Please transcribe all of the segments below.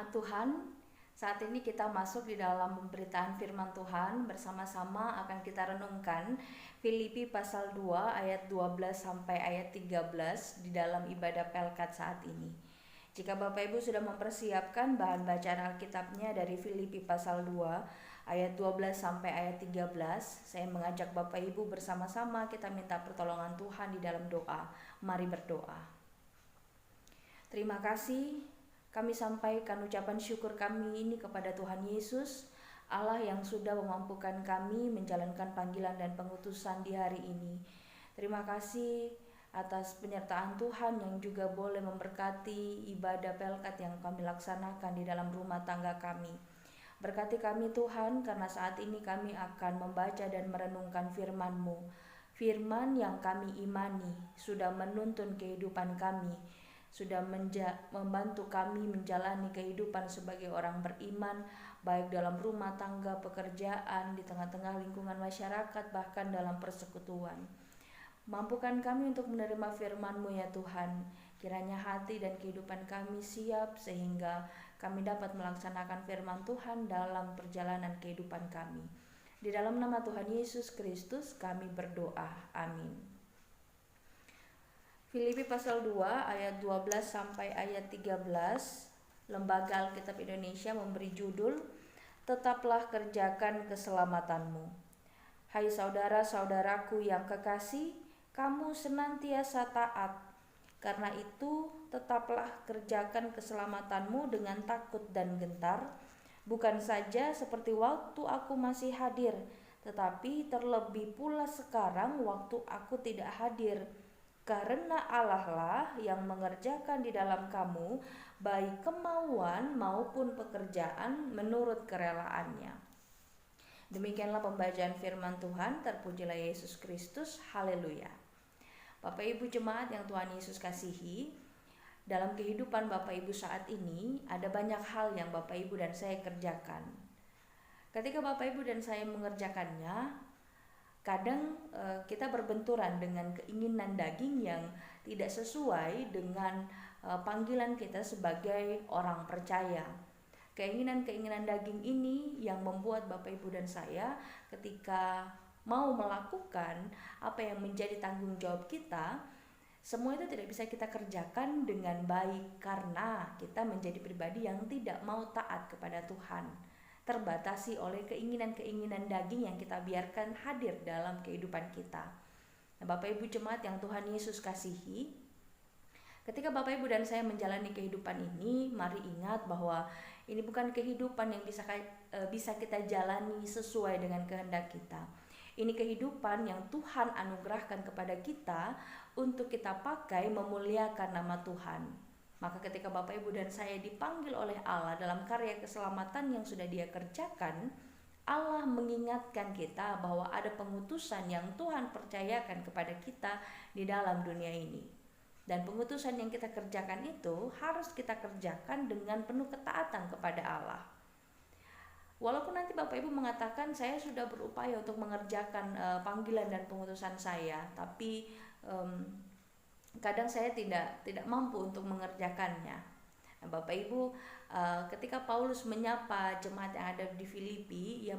Jemaat Tuhan, saat ini kita masuk di dalam pemberitaan firman Tuhan. Bersama-sama akan kita renungkan Filipi pasal 2 ayat 12 sampai ayat 13 di dalam ibadah Pelkat saat ini. Jika Bapak Ibu sudah mempersiapkan bahan bacaan Alkitabnya dari Filipi pasal 2 ayat 12 sampai ayat 13, saya mengajak Bapak Ibu bersama-sama kita minta pertolongan Tuhan di dalam doa. Mari berdoa. Terima kasih. Kami sampaikan ucapan syukur kami ini kepada Tuhan Yesus, Allah yang sudah memampukan kami menjalankan panggilan dan pengutusan di hari ini. Terima kasih atas penyertaan Tuhan yang juga boleh memberkati ibadah Pelkat yang kami laksanakan di dalam rumah tangga kami. Berkati kami Tuhan, karena saat ini kami akan membaca dan merenungkan firman-Mu. Firman yang kami imani sudah menuntun kehidupan kami, sudah membantu kami menjalani kehidupan sebagai orang beriman, baik dalam rumah tangga, pekerjaan, di tengah-tengah lingkungan masyarakat, bahkan dalam persekutuan. Mampukan kami untuk menerima firman-Mu ya Tuhan. Kiranya hati dan kehidupan kami siap sehingga kami dapat melaksanakan firman Tuhan dalam perjalanan kehidupan kami. Di dalam nama Tuhan Yesus Kristus kami berdoa. Amin. Filipi pasal 2 ayat 12 sampai ayat 13, Lembaga Alkitab Indonesia memberi judul, Tetaplah kerjakan keselamatanmu. Hai saudara-saudaraku yang kekasih, kamu senantiasa taat. Karena itu, tetaplah kerjakan keselamatanmu dengan takut dan gentar, bukan saja seperti waktu aku masih hadir, tetapi terlebih pula sekarang waktu aku tidak hadir. Karena Allah lah yang mengerjakan di dalam kamu baik kemauan maupun pekerjaan menurut kerelaannya. Demikianlah pembacaan firman Tuhan. Terpujilah Yesus Kristus. Haleluya. Bapak Ibu jemaat yang Tuhan Yesus kasihi, dalam kehidupan Bapak Ibu saat ini ada banyak hal yang Bapak Ibu dan saya kerjakan. Ketika Bapak Ibu dan saya mengerjakannya, kadang kita berbenturan dengan keinginan daging yang tidak sesuai dengan panggilan kita sebagai orang percaya. Keinginan-keinginan daging ini yang membuat Bapak Ibu dan saya ketika mau melakukan apa yang menjadi tanggung jawab kita, semua itu tidak bisa kita kerjakan dengan baik karena kita menjadi pribadi yang tidak mau taat kepada Tuhan, terbatasi oleh keinginan-keinginan daging yang kita biarkan hadir dalam kehidupan kita. Nah, Bapak Ibu jemaat yang Tuhan Yesus kasihi, ketika Bapak Ibu dan saya menjalani kehidupan ini, mari ingat bahwa ini bukan kehidupan yang bisa kita jalani sesuai dengan kehendak kita. Ini kehidupan yang Tuhan anugerahkan kepada kita untuk kita pakai memuliakan nama Tuhan. Maka ketika Bapak Ibu dan saya dipanggil oleh Allah dalam karya keselamatan yang sudah Dia kerjakan, Allah mengingatkan kita bahwa ada pengutusan yang Tuhan percayakan kepada kita di dalam dunia ini. Dan pengutusan yang kita kerjakan itu harus kita kerjakan dengan penuh ketaatan kepada Allah. Walaupun nanti Bapak Ibu mengatakan saya sudah berupaya untuk mengerjakan panggilan dan pengutusan saya, tapi kadang saya tidak mampu untuk mengerjakannya. Nah, Bapak Ibu, ketika Paulus menyapa jemaat yang ada di Filipi, ia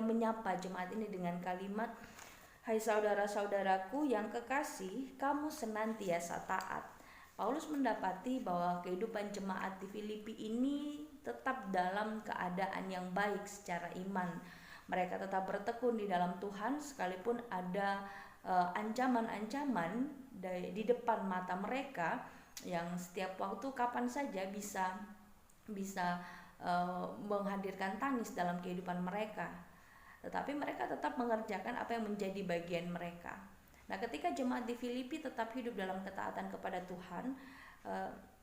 menyapa jemaat ini dengan kalimat, hai saudara-saudaraku yang kekasih, kamu senantiasa taat. Paulus mendapati bahwa kehidupan jemaat di Filipi ini tetap dalam keadaan yang baik secara iman. Mereka tetap bertekun di dalam Tuhan sekalipun ada ancaman-ancaman di depan mata mereka yang setiap waktu kapan saja bisa menghadirkan tangis dalam kehidupan mereka. Tetapi mereka tetap mengerjakan apa yang menjadi bagian mereka. Nah, ketika jemaat di Filipi tetap hidup dalam ketaatan kepada Tuhan,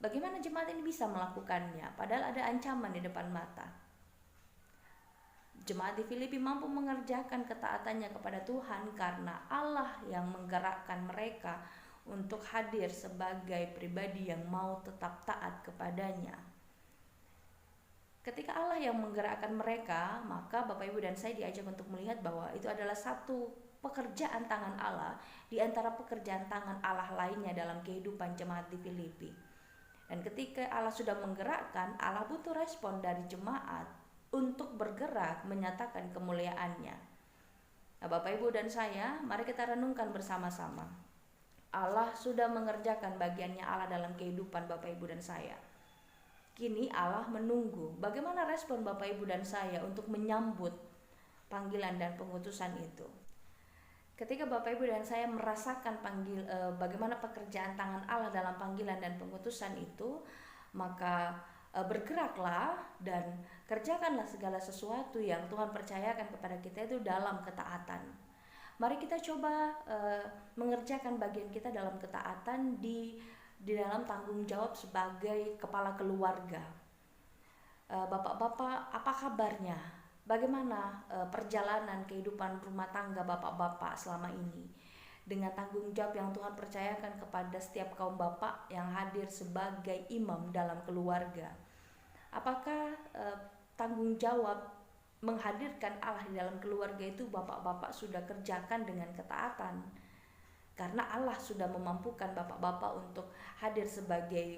bagaimana jemaat ini bisa melakukannya padahal ada ancaman di depan mata? Jemaat di Filipi mampu mengerjakan ketaatannya kepada Tuhan karena Allah yang menggerakkan mereka untuk hadir sebagai pribadi yang mau tetap taat kepadanya. Ketika Allah yang menggerakkan mereka, maka Bapak Ibu dan saya diajak untuk melihat bahwa itu adalah satu pekerjaan tangan Allah di antara pekerjaan tangan Allah lainnya dalam kehidupan jemaat di Filipi. Dan ketika Allah sudah menggerakkan, Allah butuh respon dari jemaat untuk bergerak menyatakan kemuliaannya. Nah, Bapak Ibu dan saya, mari kita renungkan bersama-sama. Allah sudah mengerjakan bagiannya Allah dalam kehidupan Bapak Ibu dan saya. Kini Allah menunggu bagaimana respon Bapak Ibu dan saya untuk menyambut panggilan dan pengutusan itu. Ketika Bapak Ibu dan saya merasakan bagaimana pekerjaan tangan Allah dalam panggilan dan pengutusan itu, maka bergeraklah dan kerjakanlah segala sesuatu yang Tuhan percayakan kepada kita itu dalam ketaatan. Mari kita coba mengerjakan bagian kita dalam ketaatan di dalam tanggung jawab sebagai kepala keluarga. Bapak-bapak, apa kabarnya? Bagaimana perjalanan kehidupan rumah tangga bapak-bapak selama ini? Dengan tanggung jawab yang Tuhan percayakan kepada setiap kaum bapak yang hadir sebagai imam dalam keluarga. Apakah tanggung jawab menghadirkan Allah di dalam keluarga itu bapak-bapak sudah kerjakan dengan ketaatan? Karena Allah sudah memampukan bapak-bapak untuk hadir sebagai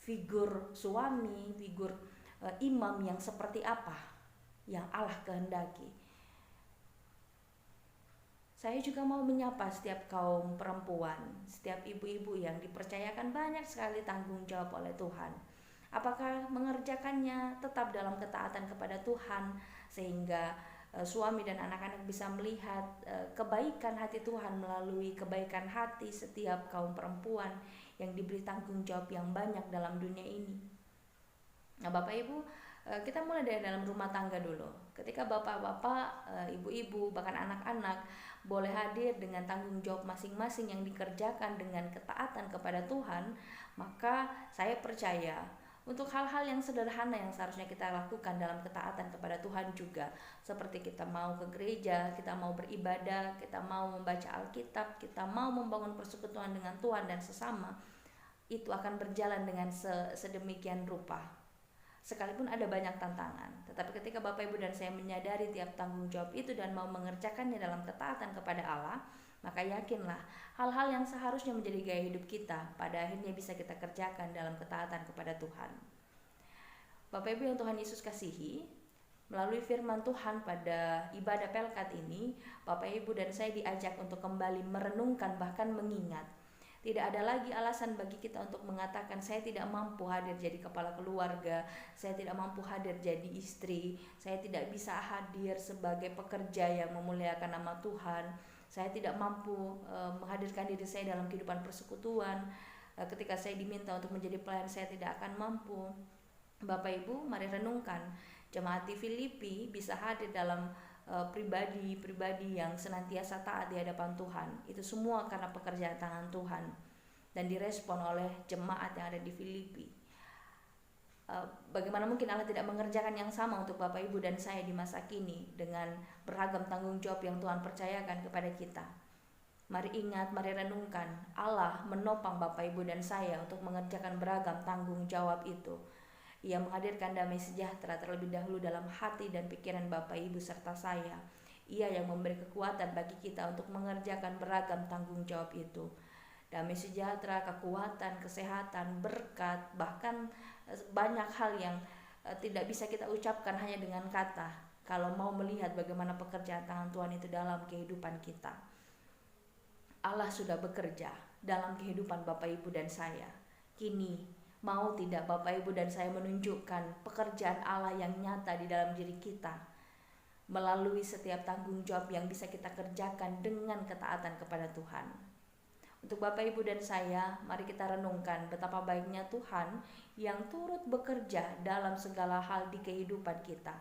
figur suami, figur imam yang seperti apa yang Allah kehendaki. Saya juga mau menyapa setiap kaum perempuan, setiap ibu-ibu yang dipercayakan banyak sekali tanggung jawab oleh Tuhan. Apakah mengerjakannya tetap dalam ketaatan kepada Tuhan sehingga suami dan anak-anak bisa melihat kebaikan hati Tuhan melalui kebaikan hati setiap kaum perempuan yang diberi tanggung jawab yang banyak dalam dunia ini. Nah, Bapak Ibu, kita mulai dari dalam rumah tangga dulu. Ketika bapak-bapak, ibu-ibu, bahkan anak-anak boleh hadir dengan tanggung jawab masing-masing yang dikerjakan dengan ketaatan kepada Tuhan, maka saya percaya untuk hal-hal yang sederhana yang seharusnya kita lakukan dalam ketaatan kepada Tuhan juga, seperti kita mau ke gereja, kita mau beribadah, kita mau membaca Alkitab, kita mau membangun persekutuan dengan Tuhan dan sesama, itu akan berjalan dengan sedemikian rupa. Sekalipun ada banyak tantangan, tetapi ketika Bapak Ibu dan saya menyadari tiap tanggung jawab itu dan mau mengerjakannya dalam ketaatan kepada Allah, maka yakinlah hal-hal yang seharusnya menjadi gaya hidup kita pada akhirnya bisa kita kerjakan dalam ketaatan kepada Tuhan. Bapak Ibu yang Tuhan Yesus kasihi, melalui firman Tuhan pada ibadah Pelkat ini, Bapak Ibu dan saya diajak untuk kembali merenungkan bahkan mengingat. Tidak ada lagi alasan bagi kita untuk mengatakan saya tidak mampu hadir jadi kepala keluarga, saya tidak mampu hadir jadi istri, saya tidak bisa hadir sebagai pekerja yang memuliakan nama Tuhan, saya tidak mampu menghadirkan diri saya dalam kehidupan persekutuan, ketika saya diminta untuk menjadi pelayan saya tidak akan mampu. Bapak Ibu, mari renungkan, jemaat di Filipi bisa hadir dalam pribadi-pribadi yang senantiasa taat di hadapan Tuhan. Itu semua karena pekerjaan tangan Tuhan dan direspon oleh jemaat yang ada di Filipi. Bagaimana mungkin Allah tidak mengerjakan yang sama untuk Bapak Ibu dan saya di masa kini dengan beragam tanggung jawab yang Tuhan percayakan kepada kita. Mari ingat, mari renungkan, Allah menopang Bapak Ibu dan saya untuk mengerjakan beragam tanggung jawab itu. Ia menghadirkan damai sejahtera terlebih dahulu dalam hati dan pikiran Bapak Ibu serta saya. Ia yang memberi kekuatan bagi kita untuk mengerjakan beragam tanggung jawab itu. Damai sejahtera, kekuatan, kesehatan, berkat, bahkan banyak hal yang tidak bisa kita ucapkan hanya dengan kata, kalau mau melihat bagaimana pekerjaan tangan Tuhan itu dalam kehidupan kita. Allah sudah bekerja dalam kehidupan Bapak Ibu dan saya. Kini mau tidak Bapak Ibu dan saya menunjukkan pekerjaan Allah yang nyata di dalam diri kita melalui setiap tanggung jawab yang bisa kita kerjakan dengan ketaatan kepada Tuhan. Untuk Bapak Ibu dan saya, mari kita renungkan betapa baiknya Tuhan yang turut bekerja dalam segala hal di kehidupan kita.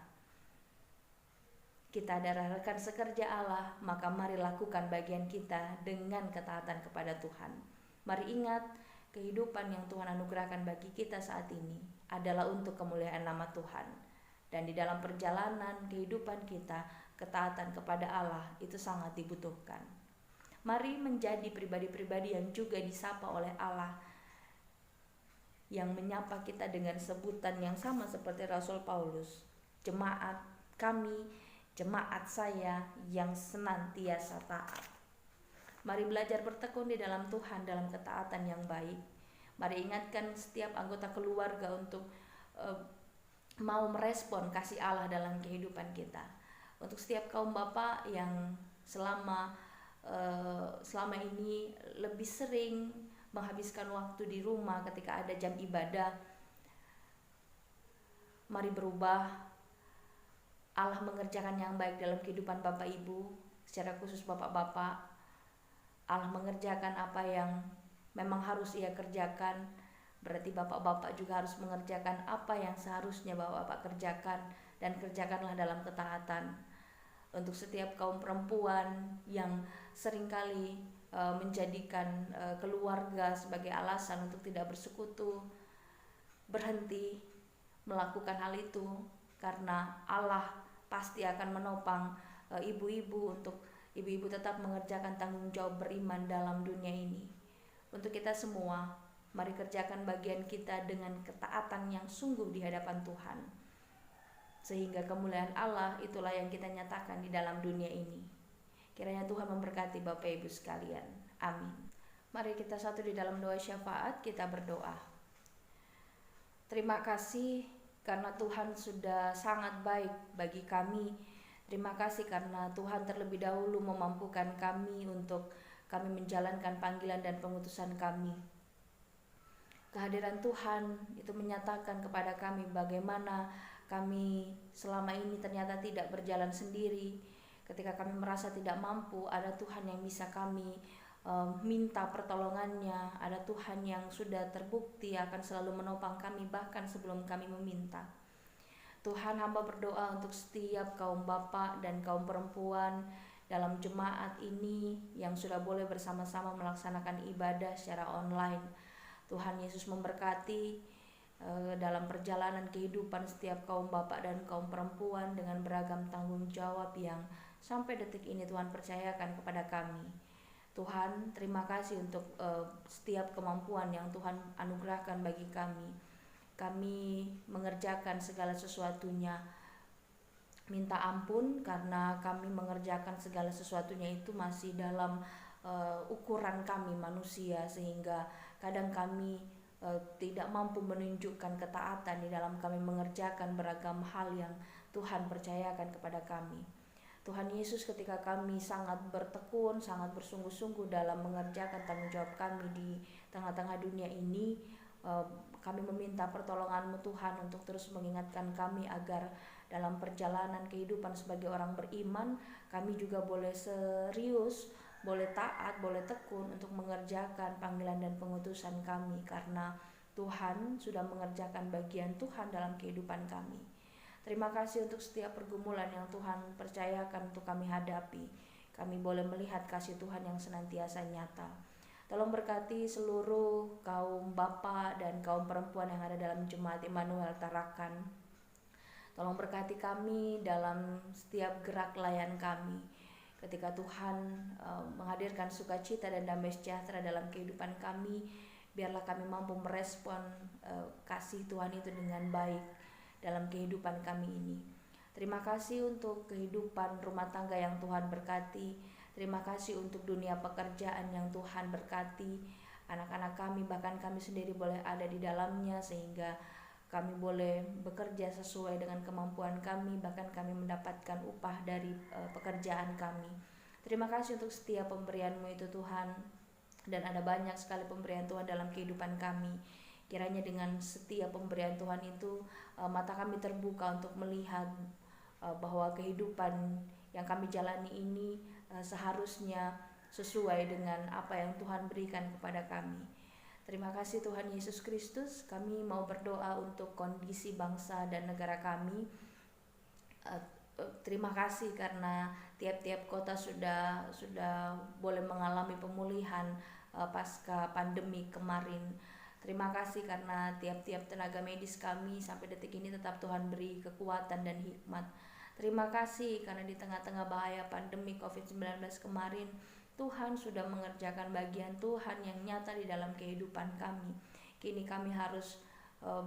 Kita adalah rekan sekerja Allah, maka mari lakukan bagian kita dengan ketaatan kepada Tuhan. Mari ingat, kehidupan yang Tuhan anugerahkan bagi kita saat ini adalah untuk kemuliaan nama Tuhan. Dan di dalam perjalanan kehidupan kita, ketaatan kepada Allah itu sangat dibutuhkan. Mari menjadi pribadi-pribadi yang juga disapa oleh Allah, yang menyapa kita dengan sebutan yang sama seperti Rasul Paulus. Jemaat kami, jemaat saya yang senantiasa taat. Mari belajar bertekun di dalam Tuhan dalam ketaatan yang baik. Mari ingatkan setiap anggota keluarga untuk mau merespon kasih Allah dalam kehidupan kita. Untuk setiap kaum bapak yang selama ini lebih sering menghabiskan waktu di rumah ketika ada jam ibadah, mari berubah. Allah mengerjakan yang baik dalam kehidupan Bapak Ibu, secara khusus Bapak-bapak. Allah mengerjakan apa yang memang harus Ia kerjakan. Berarti Bapak-bapak juga harus mengerjakan apa yang seharusnya Bapak-bapak kerjakan, dan kerjakanlah dalam ketaatan. Untuk setiap kaum perempuan yang seringkali menjadikan keluarga sebagai alasan untuk tidak bersekutu, berhenti melakukan hal itu, karena Allah pasti akan menopang ibu-ibu untuk ibu-ibu tetap mengerjakan tanggung jawab beriman dalam dunia ini. Untuk kita semua, mari kerjakan bagian kita dengan ketaatan yang sungguh di hadapan Tuhan, sehingga kemuliaan Allah itulah yang kita nyatakan di dalam dunia ini. Kiranya Tuhan memberkati Bapak Ibu sekalian. Amin. Mari kita satu di dalam doa syafaat, kita berdoa. Terima kasih karena Tuhan sudah sangat baik bagi kami. Terima kasih karena Tuhan terlebih dahulu memampukan kami untuk kami menjalankan panggilan dan pengutusan kami. Kehadiran Tuhan itu menyatakan kepada kami bagaimana kami selama ini ternyata tidak berjalan sendiri. Ketika kami merasa tidak mampu, ada Tuhan yang bisa kami minta pertolongannya. Ada Tuhan yang sudah terbukti akan selalu menopang kami bahkan sebelum kami meminta. Tuhan, hamba berdoa untuk setiap kaum bapak dan kaum perempuan dalam jemaat ini yang sudah boleh bersama-sama melaksanakan ibadah secara online. Tuhan Yesus memberkati dalam perjalanan kehidupan setiap kaum bapak dan kaum perempuan dengan beragam tanggung jawab yang sampai detik ini Tuhan percayakan kepada kami. Tuhan, terima kasih untuk setiap kemampuan yang Tuhan anugerahkan bagi kami. Kami mengerjakan segala sesuatunya. Minta ampun karena kami mengerjakan segala sesuatunya itu masih dalam ukuran kami manusia, sehingga kadang kami tidak mampu menunjukkan ketaatan di dalam kami mengerjakan beragam hal yang Tuhan percayakan kepada kami. Tuhan Yesus, ketika kami sangat bertekun, sangat bersungguh-sungguh dalam mengerjakan tanggung jawab kami di tengah-tengah dunia ini, kami meminta pertolongan-Mu Tuhan untuk terus mengingatkan kami agar dalam perjalanan kehidupan sebagai orang beriman, kami juga boleh serius, boleh taat, boleh tekun untuk mengerjakan panggilan dan pengutusan kami, karena Tuhan sudah mengerjakan bagian Tuhan dalam kehidupan kami. Terima kasih untuk setiap pergumulan yang Tuhan percayakan untuk kami hadapi. Kami boleh melihat kasih Tuhan yang senantiasa nyata. Tolong berkati seluruh kaum bapak dan kaum perempuan yang ada dalam Jemaat Immanuel Tarakan. Tolong berkati kami dalam setiap gerak layan kami. Ketika Tuhan menghadirkan sukacita dan damai sejahtera dalam kehidupan kami, biarlah kami mampu merespon kasih Tuhan itu dengan baik dalam kehidupan kami ini. Terima kasih untuk kehidupan rumah tangga yang Tuhan berkati. Terima kasih untuk dunia pekerjaan yang Tuhan berkati. Anak-anak kami, bahkan kami sendiri boleh ada di dalamnya, sehingga kami boleh bekerja sesuai dengan kemampuan kami, bahkan kami mendapatkan upah dari pekerjaan kami. Terima kasih untuk setiap pemberian-Mu itu Tuhan, dan ada banyak sekali pemberian Tuhan dalam kehidupan kami. Kiranya dengan setiap pemberian Tuhan itu mata kami terbuka untuk melihat bahwa kehidupan yang kami jalani ini seharusnya sesuai dengan apa yang Tuhan berikan kepada kami. Terima kasih Tuhan Yesus Kristus. Kami mau berdoa untuk kondisi bangsa dan negara kami. Terima kasih karena tiap-tiap kota sudah boleh mengalami pemulihan pasca pandemi kemarin. Terima kasih karena tiap-tiap tenaga medis kami sampai detik ini tetap Tuhan beri kekuatan dan hikmat. Terima kasih karena di tengah-tengah bahaya pandemi COVID-19 kemarin, Tuhan sudah mengerjakan bagian Tuhan yang nyata di dalam kehidupan kami. Kini kami harus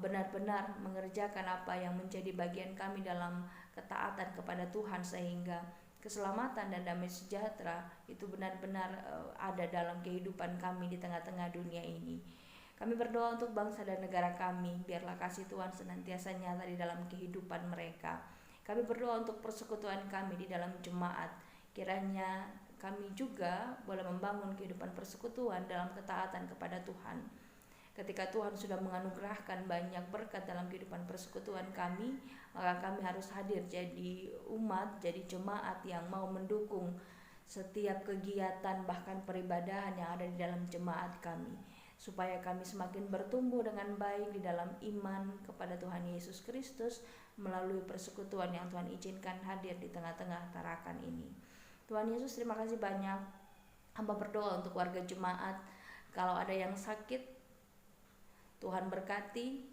benar-benar mengerjakan apa yang menjadi bagian kami dalam ketaatan kepada Tuhan, sehingga keselamatan dan damai sejahtera itu benar-benar ada dalam kehidupan kami di tengah-tengah dunia ini. Kami berdoa untuk bangsa dan negara kami, biarlah kasih Tuhan senantiasa nyata di dalam kehidupan mereka. Kami berdoa untuk persekutuan kami di dalam jemaat, kiranya kami juga boleh membangun kehidupan persekutuan dalam ketaatan kepada Tuhan. Ketika Tuhan sudah menganugerahkan banyak berkat dalam kehidupan persekutuan kami, maka kami harus hadir jadi umat, jadi jemaat yang mau mendukung setiap kegiatan bahkan peribadahan yang ada di dalam jemaat kami, supaya kami semakin bertumbuh dengan baik di dalam iman kepada Tuhan Yesus Kristus melalui persekutuan yang Tuhan izinkan hadir di tengah-tengah Tarakan ini. Tuhan Yesus, terima kasih banyak. Hamba berdoa untuk warga jemaat, kalau ada yang sakit, Tuhan berkati.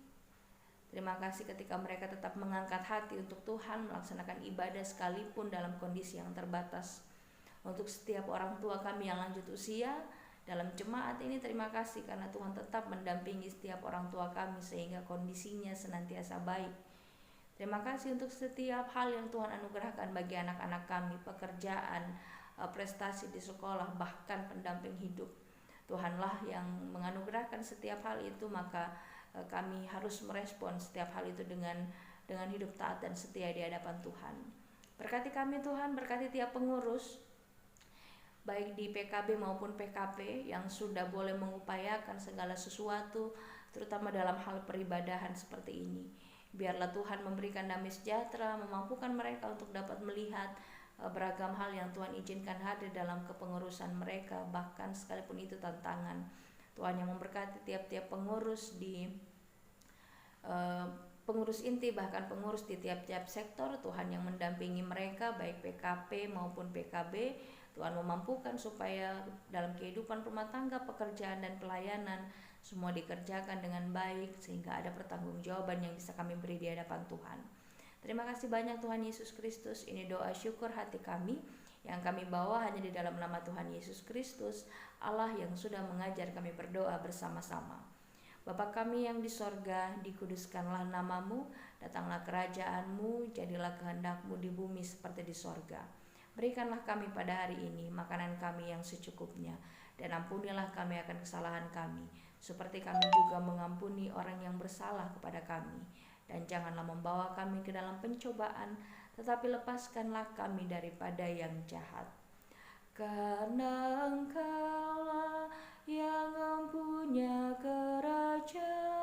Terima kasih ketika mereka tetap mengangkat hati untuk Tuhan, melaksanakan ibadah sekalipun dalam kondisi yang terbatas. Untuk setiap orang tua kami yang lanjut usia dalam jemaat ini, terima kasih karena Tuhan tetap mendampingi setiap orang tua kami sehingga kondisinya senantiasa baik. Terima kasih untuk setiap hal yang Tuhan anugerahkan bagi anak-anak kami, pekerjaan, prestasi di sekolah, bahkan pendamping hidup. Tuhanlah yang menganugerahkan setiap hal itu, maka kami harus merespon setiap hal itu dengan hidup taat dan setia di hadapan Tuhan. Berkati kami Tuhan, berkati tiap pengurus baik di PKB maupun PKP yang sudah boleh mengupayakan segala sesuatu, terutama dalam hal peribadahan seperti ini. Biarlah Tuhan memberikan damai sejahtera, memampukan mereka untuk dapat melihat beragam hal yang Tuhan izinkan hadir dalam kepengurusan mereka, bahkan sekalipun itu tantangan. Tuhan yang memberkati tiap-tiap pengurus di pengurus inti, bahkan pengurus di tiap-tiap sektor. Tuhan yang mendampingi mereka baik PKP maupun PKB. Tuhan memampukan supaya dalam kehidupan rumah tangga, pekerjaan dan pelayanan semua dikerjakan dengan baik, sehingga ada pertanggungjawaban yang bisa kami beri di hadapan Tuhan. Terima kasih banyak Tuhan Yesus Kristus. Ini doa syukur hati kami yang kami bawa hanya di dalam nama Tuhan Yesus Kristus, Allah yang sudah mengajar kami berdoa bersama-sama. Bapa kami yang di sorga, dikuduskanlah namamu, datanglah kerajaanmu, jadilah kehendakmu di bumi seperti di sorga. Berikanlah kami pada hari ini makanan kami yang secukupnya, dan ampunilah kami akan kesalahan kami, seperti kami juga mengampuni orang yang bersalah kepada kami. Dan janganlah membawa kami ke dalam pencobaan, tetapi lepaskanlah kami daripada yang jahat. Karena Engkaulah yang mempunyai kerajaan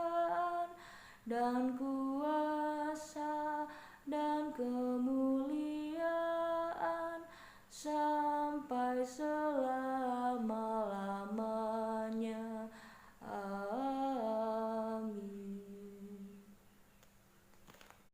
dan